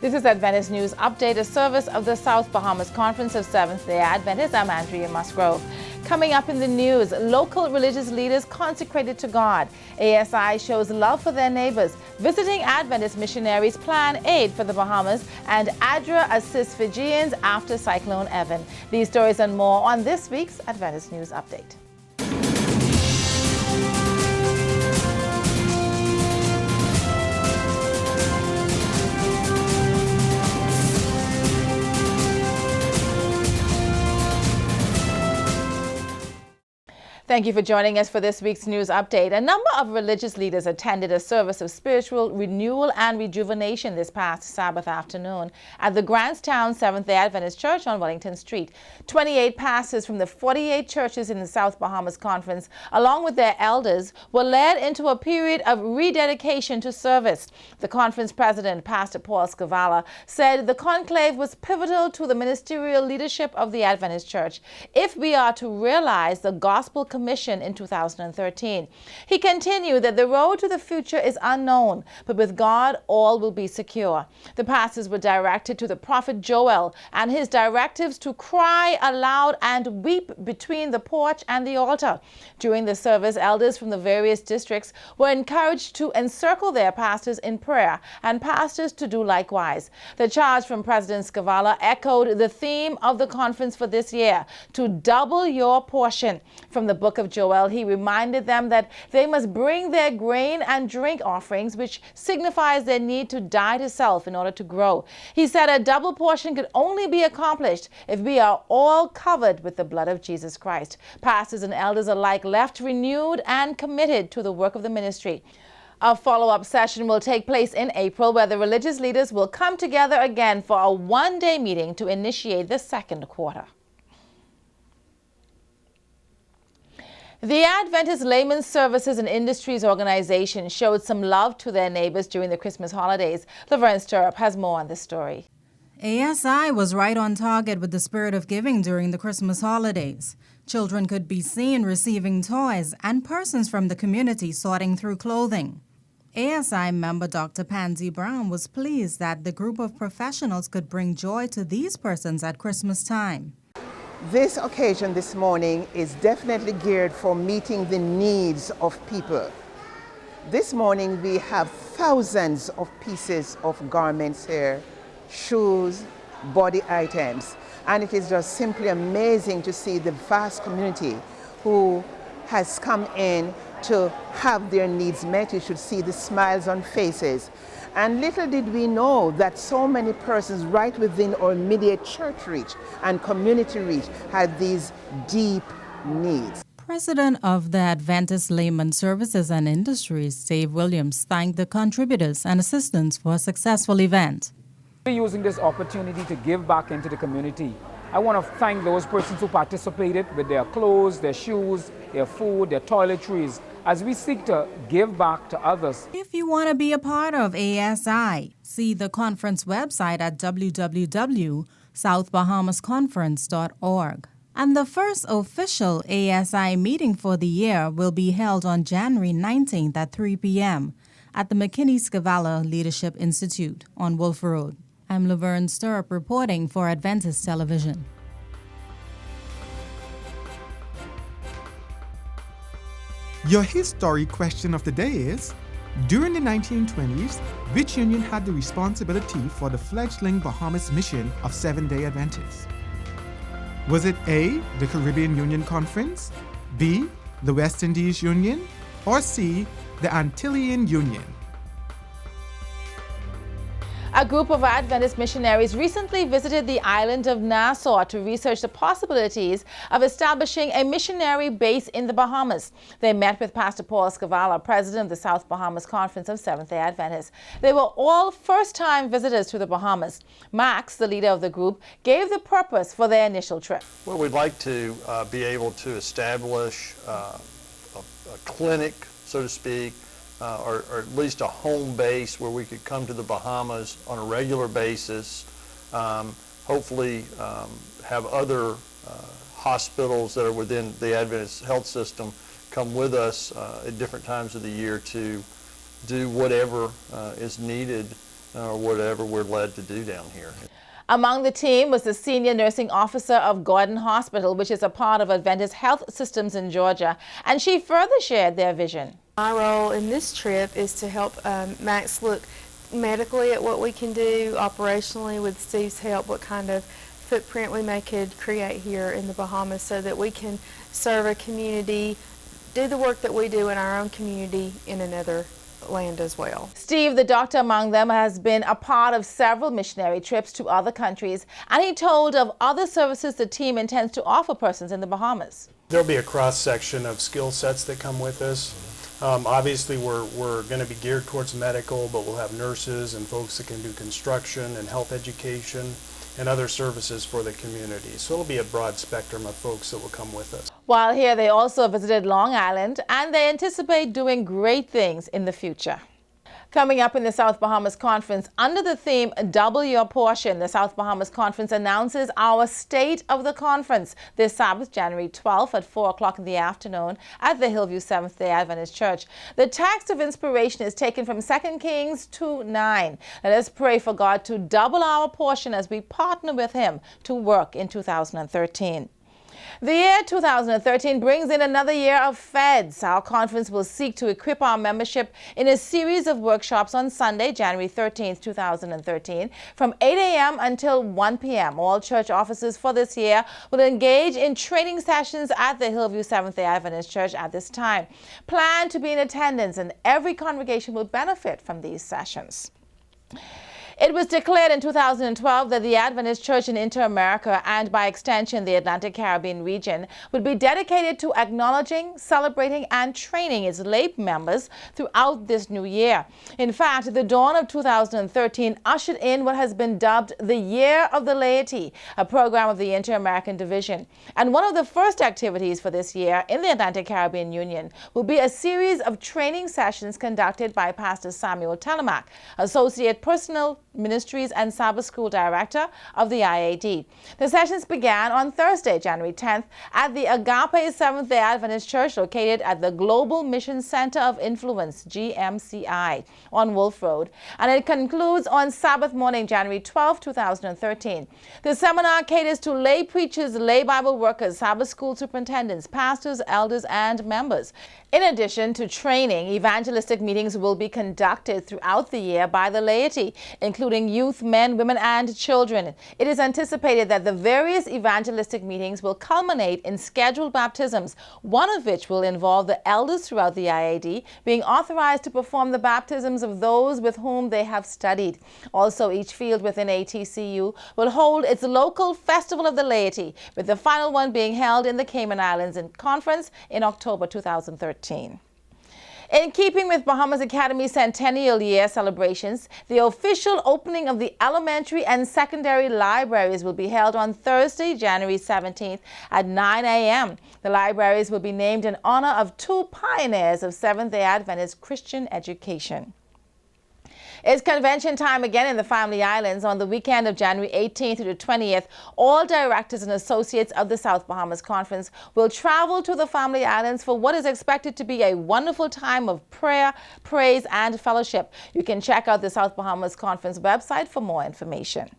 This is Adventist News Update, a service of the South Bahamas Conference of Seventh-day Adventists. I'm Andrea Musgrove. Coming up in the news, local religious leaders consecrated to God. ASI shows love for their neighbors. Visiting Adventist missionaries plan aid for the Bahamas, and ADRA assists Fijians after Cyclone Evan. These stories and more on this week's Adventist News Update. Thank you for joining us for this week's news update. A number of religious leaders attended a service of spiritual renewal and rejuvenation this past Sabbath afternoon at the Grantstown Seventh-day Adventist Church on Wellington Street. 28 pastors from the 48 churches in the South Bahamas Conference, along with their elders, were led into a period of rededication to service. The conference president, Pastor Paul Scavala, said the conclave was pivotal to the ministerial leadership of the Adventist Church if we are to realize the gospel mission in 2013. He continued that the road to the future is unknown, but with God all will be secure. The pastors were directed to the prophet Joel and his directives to cry aloud and weep between the porch and the altar. During the service, elders from the various districts were encouraged to encircle their pastors in prayer and pastors to do likewise. The charge from President Scavala echoed the theme of the conference for this year, to double your portion. From the book of Joel, he reminded them that they must bring their grain and drink offerings, which signifies their need to die to self in order to grow. He said a double portion could only be accomplished if we are all covered with the blood of Jesus Christ. Pastors and elders alike left renewed and committed to the work of the ministry. A follow-up session will take place in April, where the religious leaders will come together again for a one-day meeting to initiate the second quarter. The Adventist Layman Services and Industries Organization showed some love to their neighbors during the Christmas holidays. Laverne Stirrup has more on this story. ASI was right on target with the spirit of giving during the Christmas holidays. Children could be seen receiving toys and persons from the community sorting through clothing. ASI member Dr. Pansy Brown was pleased that the group of professionals could bring joy to these persons at Christmas time. This occasion this morning is definitely geared for meeting the needs of people. This morning we have thousands of pieces of garments here, shoes, body items, and it is just simply amazing to see the vast community who has come in to have their needs met. You should see the smiles on faces. And little did we know that so many persons right within our immediate church reach and community reach had these deep needs. President of the Adventist Layman Services and Industries, Dave Williams, thanked the contributors and assistants for a successful event. We're using this opportunity to give back into the community. I want to thank those persons who participated with their clothes, their shoes, their food, their toiletries, as we seek to give back to others. If you want to be a part of ASI, see the conference website at www.southbahamasconference.org. And the first official ASI meeting for the year will be held on January 19th at 3 p.m. at the McKinney-Scavala Leadership Institute on Wolf Road. I'm Laverne Stirrup reporting for Adventist Television. Your history question of the day is, during the 1920s, which union had the responsibility for the fledgling Bahamas mission of Seventh-day Adventists? Was it A, the Caribbean Union Conference, B, the West Indies Union, or C, the Antillean Union? A group of Adventist missionaries recently visited the island of Nassau to research the possibilities of establishing a missionary base in the Bahamas. They met with Pastor Paul Scavala, president of the South Bahamas Conference of Seventh-day Adventists. They were all first-time visitors to the Bahamas. Max, the leader of the group, gave the purpose for their initial trip. Well, we'd like to be able to establish a clinic, so to speak, or at least a home base where we could come to the Bahamas on a regular basis, hopefully have other hospitals that are within the Adventist health system come with us at different times of the year to do whatever is needed or whatever we're led to do down here. Among the team was the senior nursing officer of Gordon Hospital, which is a part of Adventist Health Systems in Georgia, and she further shared their vision. My role in this trip is to help Max look medically at what we can do operationally with Steve's help, what kind of footprint we could create here in the Bahamas so that we can serve a community, do the work that we do in our own community in another land as well. Steve, the doctor among them, has been a part of several missionary trips to other countries, and he told of other services the team intends to offer persons in the Bahamas. There'll be a cross-section of skill sets that come with us. Obviously, we're going to be geared towards medical, but we'll have nurses and folks that can do construction and health education and other services for the community. So it'll be a broad spectrum of folks that will come with us. While here, they also visited Long Island, and they anticipate doing great things in the future. Coming up in the South Bahamas Conference, under the theme Double Your Portion, the South Bahamas Conference announces our State of the Conference this Sabbath, January 12th at 4 o'clock in the afternoon at the Hillview Seventh-day Adventist Church. The text of inspiration is taken from 2 Kings 2:9. Let us pray for God to double our portion as we partner with Him to work in 2013. The year 2013 brings in another year of Feds. Our conference will seek to equip our membership in a series of workshops on Sunday, January 13th, 2013, from 8 a.m. until 1 p.m. All church officers for this year will engage in training sessions at the Hillview Seventh-day Adventist Church at this time. Plan to be in attendance, and every congregation will benefit from these sessions. It was declared in 2012 that the Adventist Church in Inter-America, and by extension the Atlantic Caribbean region, would be dedicated to acknowledging, celebrating, and training its lay members throughout this new year. In fact, the dawn of 2013 ushered in what has been dubbed the Year of the Laity, a program of the Inter-American Division. And one of the first activities for this year in the Atlantic Caribbean Union will be a series of training sessions conducted by Pastor Samuel Telemack, Associate Personal Ministries and Sabbath School Director of the IAD. The sessions began on Thursday, January 10th at the Agape Seventh-day Adventist Church located at the Global Mission Center of Influence, GMCI, on Wolf Road, and it concludes on Sabbath morning, January 12, 2013. The seminar caters to lay preachers, lay Bible workers, Sabbath school superintendents, pastors, elders, and members. In addition to training, evangelistic meetings will be conducted throughout the year by the laity, including youth, men, women, and children. It is anticipated that the various evangelistic meetings will culminate in scheduled baptisms, one of which will involve the elders throughout the IAD being authorized to perform the baptisms of those with whom they have studied. Also, each field within ATCU will hold its local Festival of the Laity, with the final one being held in the Cayman Islands in conference in October 2013. In keeping with Bahamas Academy Centennial Year celebrations, the official opening of the elementary and secondary libraries will be held on Thursday, January 17th at 9 a.m. The libraries will be named in honor of two pioneers of Seventh-day Adventist Christian education. It's convention time again in the Family Islands on the weekend of January 18th to the 20th. All directors and associates of the South Bahamas Conference will travel to the Family Islands for what is expected to be a wonderful time of prayer, praise, and fellowship. You can check out the South Bahamas Conference website for more information.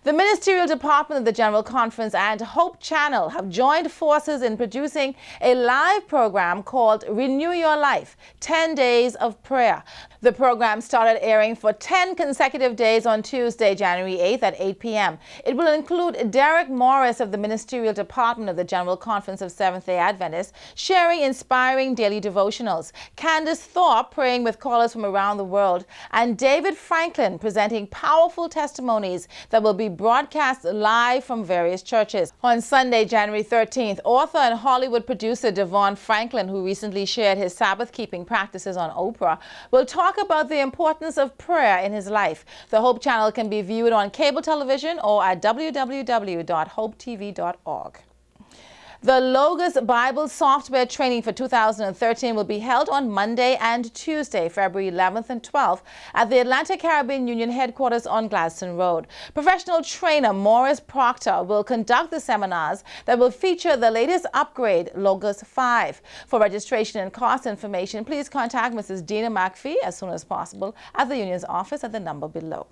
The Ministerial Department of the General Conference and Hope Channel have joined forces in producing a live program called Renew Your Life, 10 Days of Prayer. The program started airing for 10 consecutive days on Tuesday, January 8th at 8 p.m. It will include Derek Morris of the Ministerial Department of the General Conference of Seventh-day Adventists sharing inspiring daily devotionals, Candace Thorpe praying with callers from around the world, and David Franklin presenting powerful testimonies that will be broadcast live from various churches. On Sunday, January 13th, author and Hollywood producer Devon Franklin, who recently shared his Sabbath-keeping practices on Oprah, will talk about the importance of prayer in his life. The Hope Channel can be viewed on cable television or at www.hopetv.org. The Logos Bible software training for 2013 will be held on Monday and Tuesday, February 11th and 12th at the Atlantic Caribbean Union headquarters on Gladstone Road. Professional trainer Morris Proctor will conduct the seminars that will feature the latest upgrade, Logos 5. For registration and cost information, please contact Mrs. Dina McPhee as soon as possible at the union's office at the number below.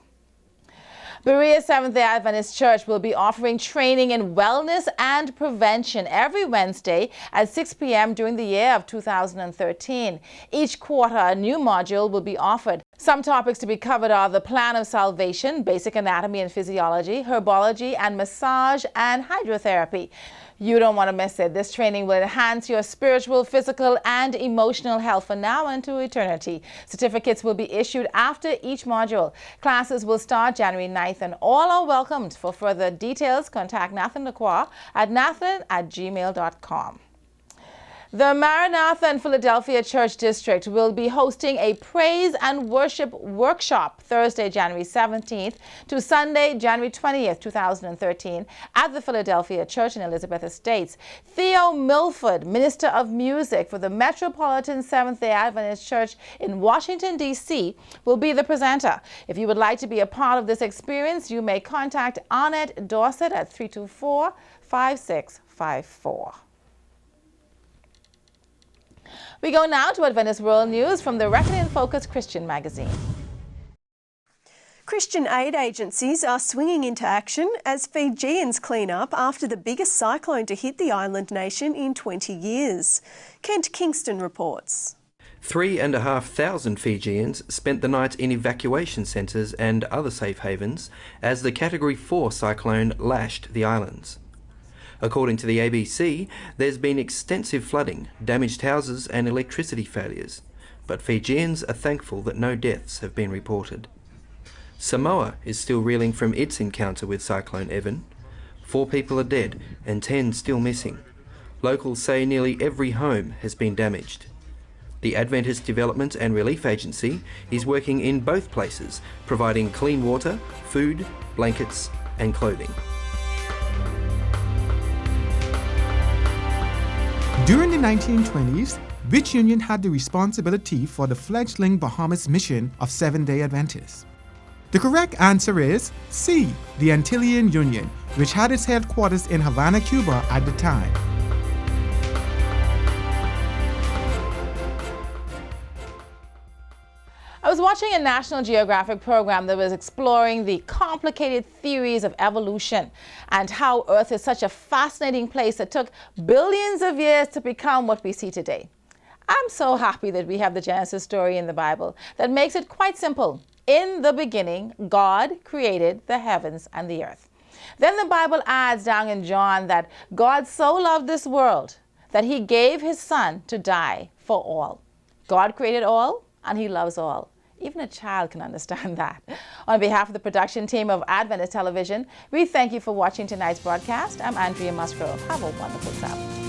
Berea Seventh-day Adventist Church will be offering training in wellness and prevention every Wednesday at 6 p.m. during the year of 2013. Each quarter, a new module will be offered. Some topics to be covered are the plan of salvation, basic anatomy and physiology, herbology, and massage and hydrotherapy. You don't want to miss it. This training will enhance your spiritual, physical, and emotional health for now and to eternity. Certificates will be issued after each module. Classes will start January 9th, and all are welcomed. For further details, contact Nathan Lacroix at nathan@gmail.com. The Maranatha and Philadelphia Church District will be hosting a praise and worship workshop Thursday, January 17th to Sunday, January 20th, 2013 at the Philadelphia Church in Elizabeth Estates. Theo Milford, Minister of Music for the Metropolitan Seventh-day Adventist Church in Washington, D.C., will be the presenter. If you would like to be a part of this experience, you may contact Annette Dorset at 324-5654. We go now to Adventist World News from the Reckoning Focus Christian magazine. Christian aid agencies are swinging into action as Fijians clean up after the biggest cyclone to hit the island nation in 20 years. Kent Kingston reports. 3,500 Fijians spent the night in evacuation centres and other safe havens as the Category 4 cyclone lashed the islands. According to the ABC, there's been extensive flooding, damaged houses and electricity failures, but Fijians are thankful that no deaths have been reported. Samoa is still reeling from its encounter with Cyclone Evan. 4 people are dead and 10 still missing. Locals say nearly every home has been damaged. The Adventist Development and Relief Agency is working in both places, providing clean water, food, blankets and clothing. During the 1920s, which union had the responsibility for the fledgling Bahamas mission of Seventh-day Adventists? The correct answer is C, the Antillean Union, which had its headquarters in Havana, Cuba at the time. I was watching a National Geographic program that was exploring the complicated theories of evolution and how Earth is such a fascinating place that took billions of years to become what we see today. I'm so happy that we have the Genesis story in the Bible that makes it quite simple. In the beginning, God created the heavens and the earth. Then the Bible adds down in John that God so loved this world that he gave his son to die for all. God created all and he loves all. Even a child can understand that. On behalf of the production team of Adventist Television, we thank you for watching tonight's broadcast. I'm Andrea Musgrove. Have a wonderful Sabbath.